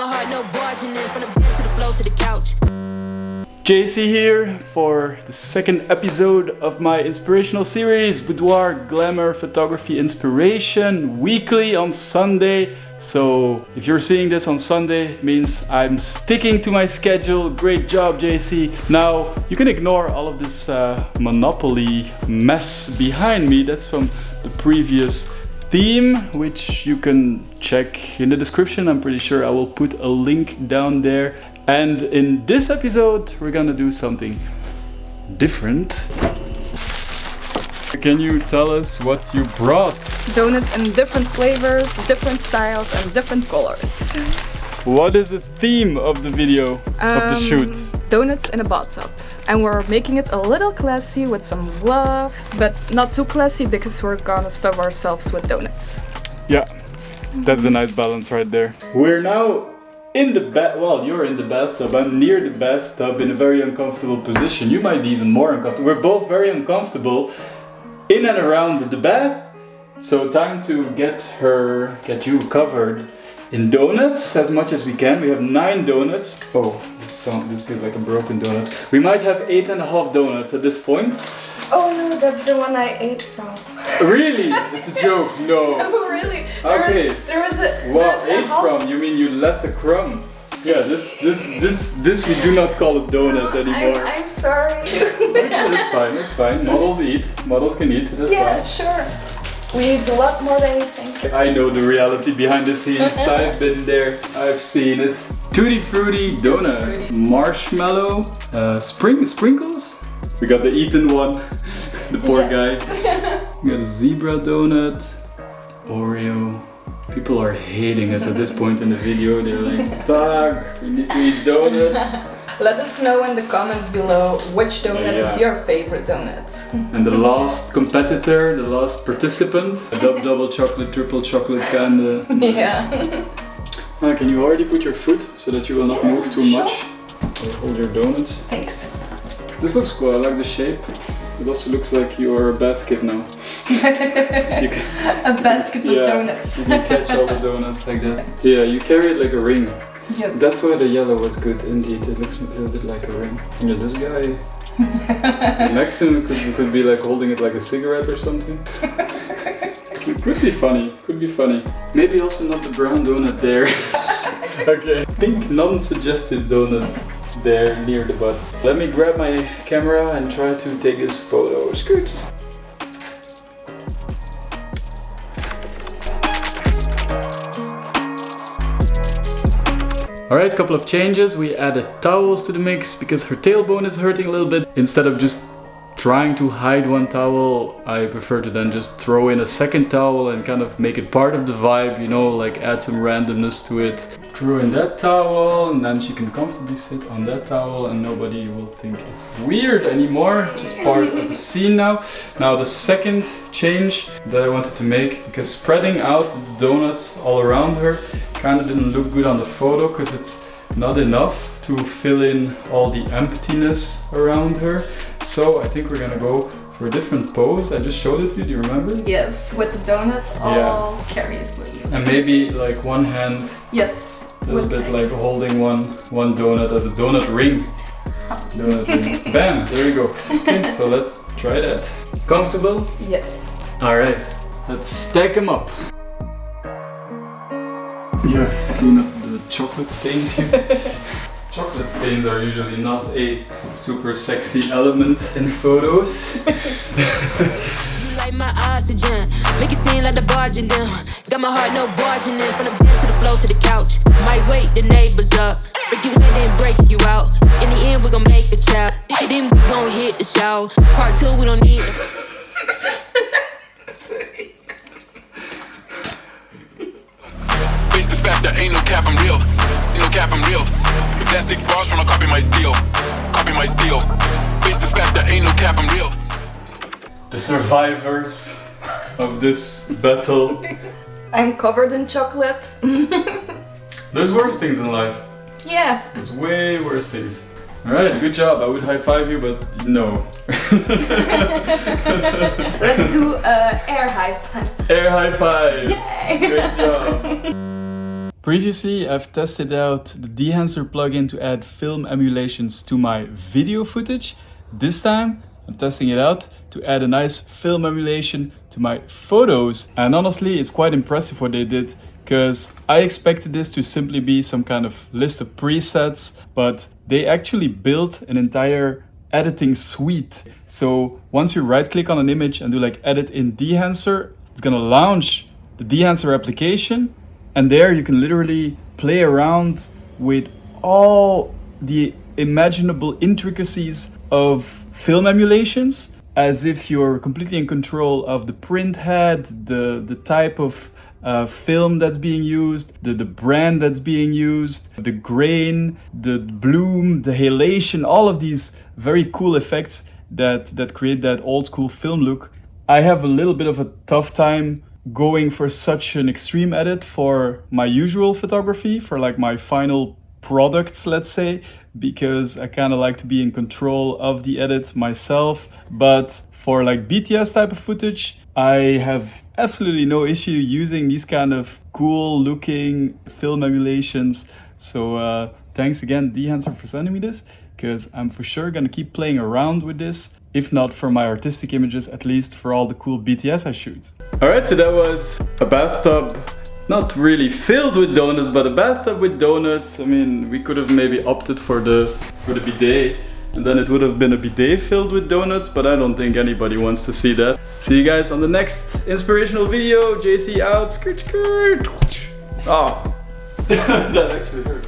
my heart, no barging in from the bed to the floor to the couch. JC here for the second episode of my inspirational series, Boudoir Glamour Photography Inspiration, weekly on Sunday. So if you're seeing this on Sunday, it means I'm sticking to my schedule. Great job, JC. Now, you can ignore all of this Monopoly mess behind me. That's from the previous theme, which you can check in the description. I'm pretty sure I will put a link down there. And in this episode, we're gonna do something different. Can you tell us what you brought? Donuts in different flavors, different styles and different colors. What is the theme of the video, of the shoot? Donuts in a bathtub. And we're making it a little classy with some gloves, but not too classy because we're gonna stuff ourselves with donuts. Yeah, that's a nice balance right there. We're now in the well, you're in the bathtub. I'm near the bathtub in a very uncomfortable position. You might be even more uncomfortable. We're both very uncomfortable in and around the bath. So time to get you covered in donuts as much as we can. We have 9 donuts. Oh, this feels like a broken donut. We might have 8.5 donuts at this point. Oh no, that's the one I ate from. Really? It's a joke. No. Oh really? Okay. There was a. What ate from? You mean you left a crumb? Yeah, this we do not call a donut anymore. I'm sorry. Okay, that's fine. Models eat. Models can eat. That's yeah, fine. sure. We eat a lot more than you think. I know the reality behind the scenes. I've been there. I've seen it. Tutti Frutti donut. Marshmallow. Sprinkles. We got the eaten one. The poor guy. We got a zebra donut. Oreo. People are hating us at this point in the video. They're like, fuck, we need to eat donuts. Let us know in the comments below which donut is your favorite donut. And the last competitor, the last participant, a double chocolate, triple chocolate kind of. Yeah. Can you already put your foot so that you will not move too much? Hold your donuts. Thanks. This looks cool, I like the shape. It also looks like you're a basket now. A basket of donuts. You can catch all the donuts like that. Yeah, you carry it like a ring. Yes. That's why the yellow was good, indeed. It looks a little bit like a ring. Yeah, this guy next to him could be like holding it like a cigarette or something. It could be funny, Maybe also not the brown donut there. Okay. Pink non-suggested donut there near the butt. Let me grab my camera and try to take this photo. Good. Alright, couple of changes. We added towels to the mix because her tailbone is hurting a little bit. Instead of just trying to hide one towel, I prefer to then just throw in a second towel and kind of make it part of the vibe, you know, like add some randomness to it. Throw in that towel and then she can comfortably sit on that towel and nobody will think it's weird anymore, just part of the scene now. Now the second change that I wanted to make, because spreading out the donuts all around her kind of didn't look good on the photo because it's not enough to fill in all the emptiness around her. So I think we're gonna go for a different pose. I just showed it to you, do you remember? Yes, with the donuts all carried with you. And maybe like one hand. Yes. A little bit like holding one donut as a donut ring. Donut ring. Bam! There you go. Okay, so let's try that. Comfortable? Yes. Alright, let's stack them up. Yeah, clean up the chocolate stains here. Chocolate stains are usually not a super sexy element in photos. Like my oxygen, make it seem like the barging down. Got my heart, no barging in from the bed to the floor to the couch. Might wake the neighbors up, break you in then break you out. In the end we gon' make a child, then we gon' hit the show. Part 2 we don't need it. Face the fact that ain't no cap, I'm real. Ain't no cap, I'm real. The plastic bars tryna copy my steel. Copy my steel. Face the fact that ain't no cap, I'm real. The survivors of this battle. I'm covered in chocolate. There's worse things in life. Yeah. There's way worse things. Alright, good job. I would high five you, but no. Let's do air high five. Air high five. Yay. Great job. Previously, I've tested out the Dehancer plugin to add film emulations to my video footage. This time, I'm testing it out to add a nice film emulation to my photos. And honestly, it's quite impressive what they did, because I expected this to simply be some kind of list of presets, but they actually built an entire editing suite. So once you right click on an image and do like edit in Dehancer, it's gonna launch the Dehancer application, and there you can literally play around with all the imaginable intricacies of film emulations, as if you're completely in control of the print head, the type of film that's being used, the brand that's being used, the grain, the bloom, the halation, all of these very cool effects that create that old school film look. I have a little bit of a tough time going for such an extreme edit for my usual photography, for like my final products, let's say, because I kind of like to be in control of the edit myself. But for like BTS type of footage, I have absolutely no issue using these kind of cool looking film emulations. So thanks again, Dehancer, for sending me this, because I'm for sure gonna keep playing around with this, if not for my artistic images, at least for all the cool BTS I shoot. Alright, so that was a bathtub, not really filled with donuts, but a bathtub with donuts. I mean, we could have maybe opted for the bidet, and then it would have been a bidet filled with donuts, but I don't think anybody wants to see that. See you guys on the next inspirational video. JC out, skirt skirt. Oh, that actually hurt.